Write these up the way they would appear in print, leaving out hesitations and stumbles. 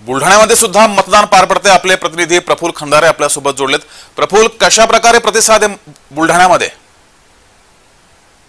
बुलढाण्यामध्ये सुद्धा मतदान पार पडते। आपले प्रतिनिधी प्रफुल्ल खंदारे आपल्या सोबत जोडलेत। प्रफुल्ल, कशा प्रकारे प्रतिसाद आहे बुलढाण्यामध्ये?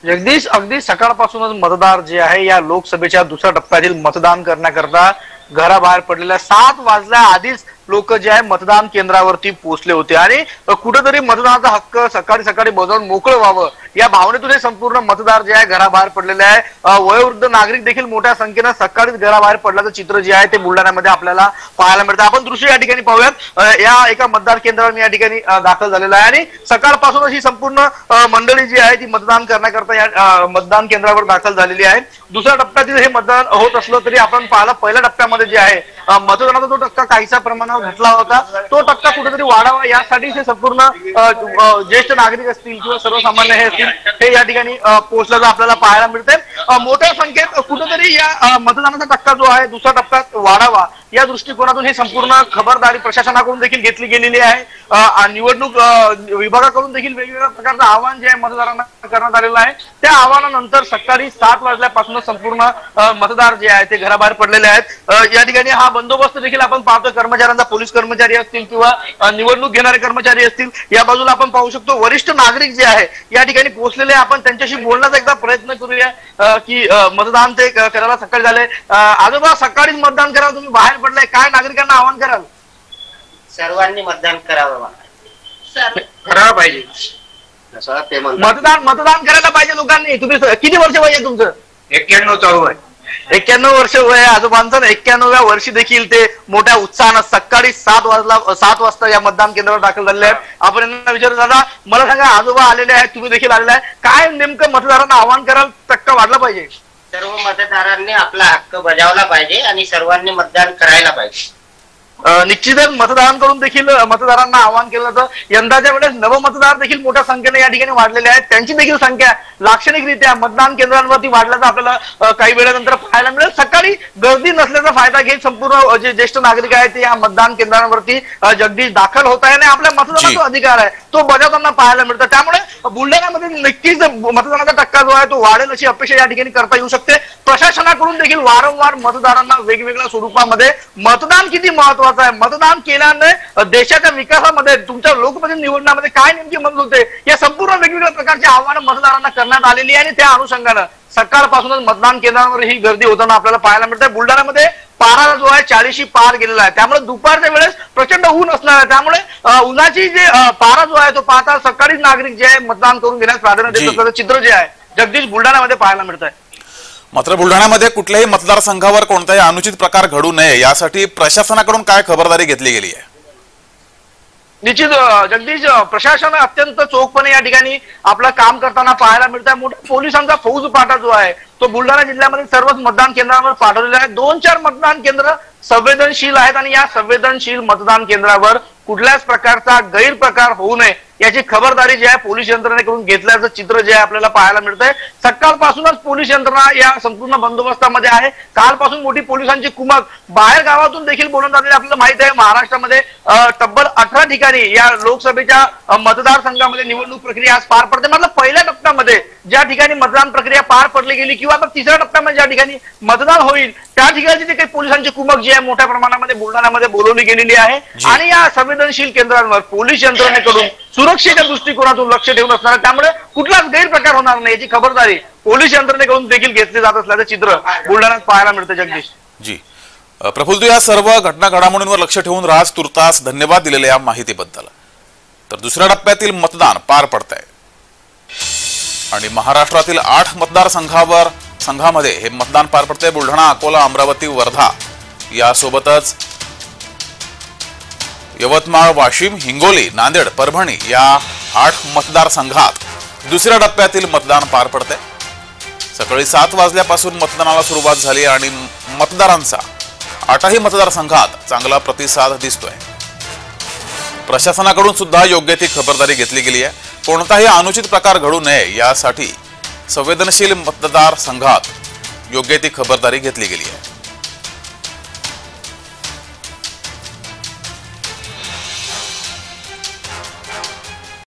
जगदीश, अगदी सकाळपासूनच मतदार जे आहे या लोकसभेच्या दुसऱ्या टप्प्यातील मतदान करण्याकरता घराबाहेर पडलेल्या 7 वाजल्या आधीच लोक जे आहे मतदान केंद्रावरती पोहोचले होते आणि कुठेतरी मतदानाचा हक्क सकाळी सकाळी बजावून मोकळं व्हावं या भावनेतून हे संपूर्ण मतदार जे आहे घराबाहेर पडलेले आहे। वयोवृद्ध नागरिक देखील मोठ्या संख्येनं सकाळीच घराबाहेर पडल्याचं चित्र जे आहे ते बुलढाण्यामध्ये आपल्याला पाहायला मिळतं। आपण दृश्य या ठिकाणी पाहूयात। या एका मतदार केंद्रावर मी या ठिकाणी दाखल झालेला आहे आणि सकाळपासूनच ही संपूर्ण मंडळी जी आहे ती मतदान करण्याकरता या मतदान केंद्रावर दाखल झालेली आहे। दुसऱ्या टप्प्यातील हे मतदान होत असलं तरी आपण पाहिलं पहिल्या टप्प्यामध्ये जे आहे मतदानाचा जो टक्का काहीसा प्रमाणात घटला होता तो टक्का कुठेतरी वाढावा यासाठी हे संपूर्ण ज्येष्ठ नागरिक असतील किंवा सर्वसामान्य हे असतील हे या ठिकाणी पोहोचल्याचं आपल्याला पाहायला मिळतंय। मोठ्या संख्येत कुठेतरी या मतदानाचा टक्का जो आहे दुसऱ्या टप्प्यात वाढावा या दृष्टिकोनातून हे संपूर्ण खबरदारी प्रशासनाकडून देखील घेतली गेलेली आहे। निवडणूक विभागाकडून देखील वेगवेगळ्या प्रकारचं आवाहन जे आहे मतदारांना करण्यात आलेलं आहे। त्या आवाहनानंतर सकाळी 7 वाजल्यापासून संपूर्ण मतदार जे आहे ते घराबाहेर पडलेले आहेत। या ठिकाणी हा बंदोबस्त देखील आपण पाहतो कर्मचाऱ्यांचा, पोलीस कर्मचारी असतील किंवा निवडणूक घेणारे कर्मचारी असतील। या बाजूला आपण पाहू शकतो वरिष्ठ नागरिक जे आहे या ठिकाणी पोहोचलेले। आपण त्यांच्याशी बोलण्याचा एकदा प्रयत्न करूया की मतदान ते करायला सकाळी झाले। आजोबा, सकाळीच मतदान करायला तुम्ही बाहेर पडलाय, काय नागरिकांना आवाहन कराल? सर्वांनी मतदान करावं करायला पाहिजे। मतदान करायला पाहिजे लोकांनी। तुम्ही किती वर्ष वय आहे तुमचं? 91 चालू आहे। 91 वर्ष वय आहे आजोबांचं। 91व्या वर्षी देखील ते मोठ्या उत्साहानं सकाळी 7 वाजता या मतदान केंद्रावर दाखल झालेले आहेत। आपण यांना विचारू, दादा मला सांगा, आजोबा आलेले आहेत, तुम्ही देखील आलेले आहे, काय नेमकं मतदारांना आवाहन कराल टक्का वाढला पाहिजे? सर्व मतदारांनी आपला हक्क बजावला पाहिजे आणि सर्वांनी मतदान करायला पाहिजे। निश्चितच मतदारांकडून देखील मतदारांना आवाहन केलं जातं। यंदाच्या वेळेस नवमतदार देखील मोठ्या संख्येने या ठिकाणी वाढलेले आहेत। त्यांची देखील संख्या लाक्षणिकरित्या मतदान केंद्रांवरती वाढल्याचं आपल्याला काही वेळानंतर पाहायला मिळेल। सकाळी गर्दी नसल्याचा फायदा घेत संपूर्ण जे ज्येष्ठ नागरिक आहेत ते या मतदान केंद्रांवरती जगदीश दाखल होत आहे आणि आपल्या मतदानाचा अधिकार आहे तो बजावताना पाहायला मिळतं। त्यामुळे बुलढाण्यामध्ये नक्कीच मतदानाचा टक्का जो आहे तो वाढेल अशी अपेक्षा या ठिकाणी करता येऊ शकते। प्रशासनाकडून देखील वारंवार मतदारांना वेगवेगळ्या स्वरूपामध्ये मतदान किती महत्वाचं आहे, मतदान केल्याने देशाच्या विकासामध्ये तुमच्या लोकप्रतिनिधी निवडण्यामध्ये काय नेमकी मदत होते या संपूर्ण वेगवेगळ्या प्रकारची आव्हानं मतदारांना करण्यात आलेली आहे आणि त्या अनुषंगानं सकाळपासूनच मतदान केंद्रांवर ही गर्दी होताना आपल्याला पाहायला मिळते। बुलढाण्यामध्ये पारा जो आहे 40 पार गेलेला आहे, त्यामुळे दुपारच्या वेळेस प्रचंड ऊन असणार आहे। त्यामुळे उन्हाची जे पारा जो आहे तो पाहता सकाळीच नागरिक जे आहे मतदान करून घेण्यास प्राधान्य देत असल्याचं चित्र जे आहे जगदीश बुलढाण्यामध्ये पाहायला मिळत आहे। मात्र बुलढाण्यामध्ये कुठल्याही मतदारसंघावर कोणताही अनुचित प्रकार घडू नये यासाठी प्रशासनाकडून काय खबरदारी घेतली गेली आहे? निश्चित जगदीश, प्रशासन अत्यंत चोखपणे या ठिकाणी आपलं काम करताना पाहायला मिळत आहे। मोठा पोलिसांचा फौजफाटा जो आहे तो बुलढाणा जिल्ह्यामध्ये सर्वच मतदान केंद्रांवर पाठवलेला आहे। 2-4 मतदान केंद्र संवेदनशील आहेत आणि या संवेदनशील मतदान केंद्रावर कुठल्याच प्रकारचा गैरप्रकार होऊ नये याची खबरदारी जी आहे पोलीस यंत्रणेकडून घेतल्याचं चित्र जे आहे आपल्याला पाहायला मिळतंय। सकाळपासूनच पोलीस यंत्रणा या संपूर्ण बंदोबस्तामध्ये आहे। कालपासून मोठी पोलिसांची कुमक बाहेर गावातून देखील बोलवण्यात आलेली आपल्याला माहित आहे। महाराष्ट्रामध्ये तब्बल 18 ठिकाणी या लोकसभेच्या मतदारसंघामध्ये निवडणूक प्रक्रिया आज पार पडते। मात्र पहिल्या टप्प्यामध्ये ज्या ठिकाणी मतदान प्रक्रिया पार पडली गेली किंवा आता तिसऱ्या टप्प्यामध्ये ज्या ठिकाणी मतदान होईल त्या ठिकाणी जे काही पोलिसांची कुमक जी आहे मोठ्या प्रमाणामध्ये बुलढाण्यामध्ये बोलवली गेलेली आहे आणि या संवेदनशील केंद्रांवर पोलीस यंत्रणेकडून सुरक्षेच्या दृष्टिकोनातून लक्ष ठेवून असणार, त्यामुळे कुठलाच गैरप्रकार होणार नाही याची खबरदारी पोलीस यंत्रणेकडून देखील घेतली जात असल्याचं चित्र बुलढाण्यात पाहायला मिळतं। जगदीश जी, प्रफुल्ल, तू या सर्व घटना घडामोडींवर लक्ष ठेवून राज तुर्तास धन्यवाद दिलेल्या या माहितीबद्दल। तर दुसऱ्या टप्प्यातील मतदान पार पडतंय आणि महाराष्ट्रातील 8 मतदारसंघामध्ये हे मतदान पार पडतंय। बुलढाणा, अकोला, अमरावती, वर्धा यासोबतच यवतमाळ, वाशिम, हिंगोली, नांदेड, परभणी या 8 मतदारसंघात दुसऱ्या टप्प्यातील मतदान पार पडतंय। सकाळी 7 वाजल्यापासून मतदानाला सुरुवात झाली आणि मतदारांचा 8ही मतदारसंघात चांगला प्रतिसाद दिसतोय। प्रशासनाकडून सुद्धा योग्य ती खबरदारी घेतली गेली आहे। कोणताही अनुचित प्रकार घडू नये यासाठी संवेदनशील मतदारसंघात योग्य ती खबरदारी घेतली गेली आहे।